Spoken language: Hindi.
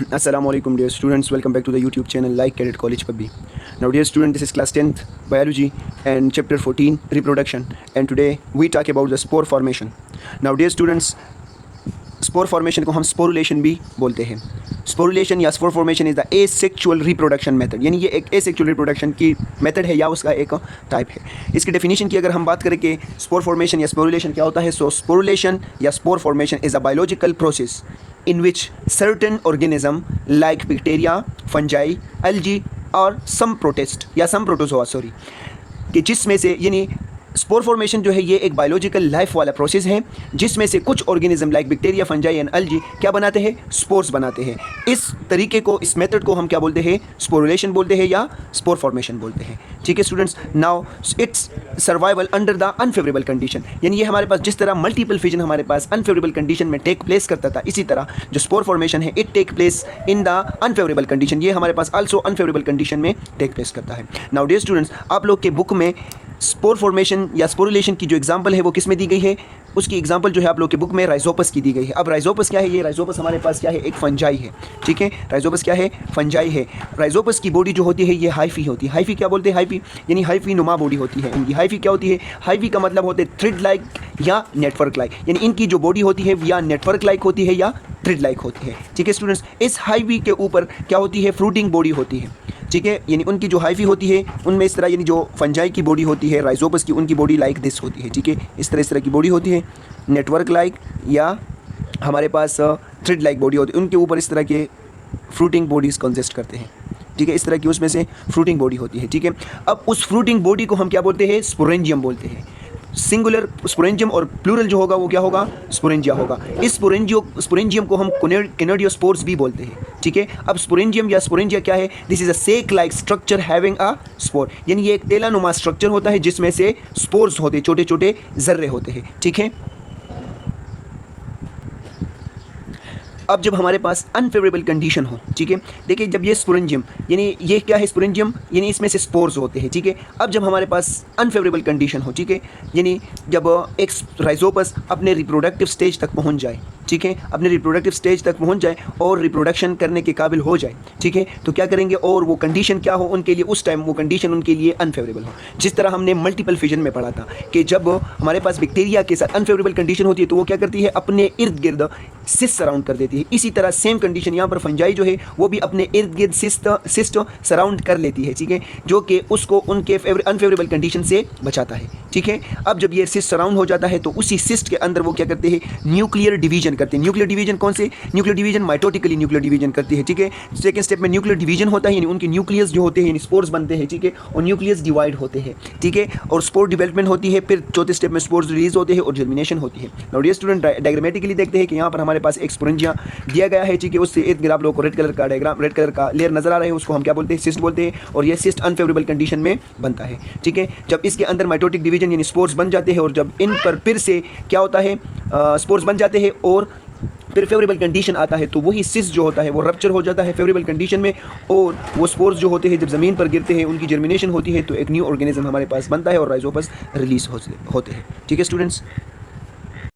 Assalamualaikum dear students, welcome back to the YouTube channel Like Cadet College Pabbi. Now dear student, this is class 10th biology and chapter 14 reproduction, and today we talk about the spore formation. Now dear students, spore formation को हम sporulation भी बोलते हैं. Sporulation या spore formation is the asexual reproduction method, यानी ये एक asexual reproduction की मेथड है या उसका एक टाइप है. इसकी डेफिनेशन की अगर हम बात करें कि spore formation या sporulation क्या होता है, so sporulation या spore formation is a biological process in which certain organism like bacteria, fungi, algae और some protozoa कि जिसमें से यानी स्पोर फॉर्मेशन जो है ये एक बायोलॉजिकल लाइफ वाला प्रोसेस है जिसमें से कुछ organism like bacteria, fungi and algae क्या बनाते हैं, स्पोर्स बनाते हैं. इस तरीके को, इस मेथड को हम क्या बोलते हैं, स्पोरुलेशन बोलते हैं या स्पोर फॉर्मेशन बोलते हैं. ठीक है students, now it's survival under the unfavourable condition, यानी ये हमारे पास जिस तरह मल्टीपल फिजन हमारे पास अनफेवरेबल कंडीशन में टेक प्लेस करता था, इसी तरह जो स्पोर फॉर्मेशन है it take place in the unfavourable condition, ये हमारे पास आल्सो अनफेवरेबल कंडीशन में टेक प्लेस करता है. नाउ डियर स्टूडेंट्स, आप लोग के बुक में स्पोर फॉर्मेशन या स्पोरुलेशन की जो एग्जांपल है वो किस में दी गई है, उसकी एग्जांपल जो है आप लोग के बुक में राइजोपस की दी गई है. अब राइजोपस क्या है, ये राइजोपस हमारे पास क्या है, एक फंजाई है. ठीक है, राइजोपस क्या है, फंजाई है. राइजोपस की बॉडी जो होती है ये हाइफी होती है. हाइफी क्या बोलते हैं, हाइफी यानी हाइफी नुमा बॉडी होती है इनकी. हाइफी क्या होती है, हाइफी का मतलब होते है थ्रेड लाइक या नेटवर्क लाइक, यानी इनकी जो बॉडी होती है या नेटवर्क लाइक होती है या थ्रेड लाइक होती है. ठीक है स्टूडेंट्स, इस हाइफी के ऊपर क्या होती है, फ्रूटिंग बॉडी होती है. ठीक है, यानी उनकी जो हाइफी होती है उनमें इस तरह, यानी जो फंजाई की बॉडी होती है राइजोपस की, उनकी बॉडी लाइक दिस होती है. ठीक है, इस तरह की बॉडी होती है, नेटवर्क लाइक या हमारे पास थ्रेड लाइक बॉडी होती है. उनके ऊपर इस तरह के फ्रूटिंग बॉडीज़ कंसिस्ट करते हैं. ठीक है, इस तरह की उसमें से फ्रूटिंग बॉडी होती है. ठीक है, अब उस फ्रूटिंग बॉडी को हम क्या बोलते हैं, स्पोरेंजियम बोलते हैं. सिंगुलर स्पोरेंजियम और प्लूरल जो होगा वो क्या होगा, स्पोरेंजिया होगा. इस स्पोरेंजियम को हम कोनेडियोस्पोर्स भी बोलते हैं. ठीक है, अब स्पोरेंजियम या स्पोरेंजिया क्या है, this is a sac like structure having a spore, यानी ये एक तेलानुमा स्ट्रक्चर होता है जिसमें से स्पोर्स होते हैं, छोटे छोटे जर्रे होते हैं. ठीक है, अब जब हमारे पास अनफेवरेबल कंडीशन हो, ठीक है, देखिए जब ये स्पोरेंजियम, यानी ये क्या है, स्पोरेंजियम यानी इसमें से स्पोर्स होते हैं. ठीक है, अब जब हमारे पास अनफेवरेबल कंडीशन हो, ठीक है, यानी जब एक राइजोपस अपने रिप्रोडक्टिव स्टेज तक पहुंच जाए, ठीक है, अपने रिप्रोडक्टिव स्टेज तक पहुंच जाए और रिप्रोडक्शन करने के काबिल हो जाए, ठीक है, तो क्या करेंगे, और वो कंडीशन क्या हो उनके लिए, उस टाइम वो कंडीशन उनके लिए अनफेवरेबल हो. जिस तरह हमने मल्टीपल फिजन में पढ़ा था कि जब हमारे पास बैक्टीरिया के साथ अनफेवरेबल कंडीशन होती है तो वो क्या करती है, अपने इर्द गिर्द सिस्ट सराउंड कर देती है. इसी तरह सेम कंडीशन यहाँ पर फंजाई जो है वो भी अपने इर्द गिर्द सिस्ट सराउंड कर लेती है. ठीक है, जो कि उसको उनके अनफेवरेबल कंडीशन से बचाता है. ठीक है, अब जब ये सिस्ट सराउंड हो जाता है तो उसी सिस्ट के अंदर वो क्या करते हैं, न्यूक्लियर डिवीजन करते हैं. न्यूक्लियर डिवीजन कौन से, nuclear division mitotically nuclear division करती है. ठीक है, सेकंड स्टेप में न्यूक्लियर डिवीजन होता है, यानी उनके न्यूक्लियस जो होते हैं यानी स्पोर्स बनते हैं. ठीक है, और न्यूक्लियस डिवाइड होते हैं. ठीक है, और स्पोर डेवलपमेंट होती है, फिर चौथे स्टेप में स्पोर्स रिलीज होते हैं और जर्मिनेशन होती है. नाउ डियर स्टूडेंट, डायग्रामेटिकली देखते हैं कि यहाँ पर हमारे पास एक स्पोरेंजिया दिया गया है. ठीक है, उससे इर्द गिर्द आप लोगों को रेड कलर का डायग्राम, रेड कलर का लेयर नजर आ रहा है, उसको हम क्या बोलते हैं, सिस्ट बोलते हैं. और ये सिस्ट अनफेवरेबल कंडीशन में बनता है. ठीक है, जब इसके अंदर माइटोटिक डिवीजन यानी स्पोर्स बन जाते हैं और जब इन पर फिर से क्या होता है, स्पोर्स बन जाते हैं और फिर फेवरेबल कंडीशन आता है तो वही सिस्ट जो होता है वो रप्चर हो जाता है फेवरेबल कंडीशन में, और वो स्पोर्स जो होते हैं जब ज़मीन पर गिरते हैं उनकी जर्मिनेशन होती है तो एक न्यू ऑर्गेनिज्म हमारे पास बनता है और राइजोपस रिलीज होते हैं. ठीक है स्टूडेंट्स.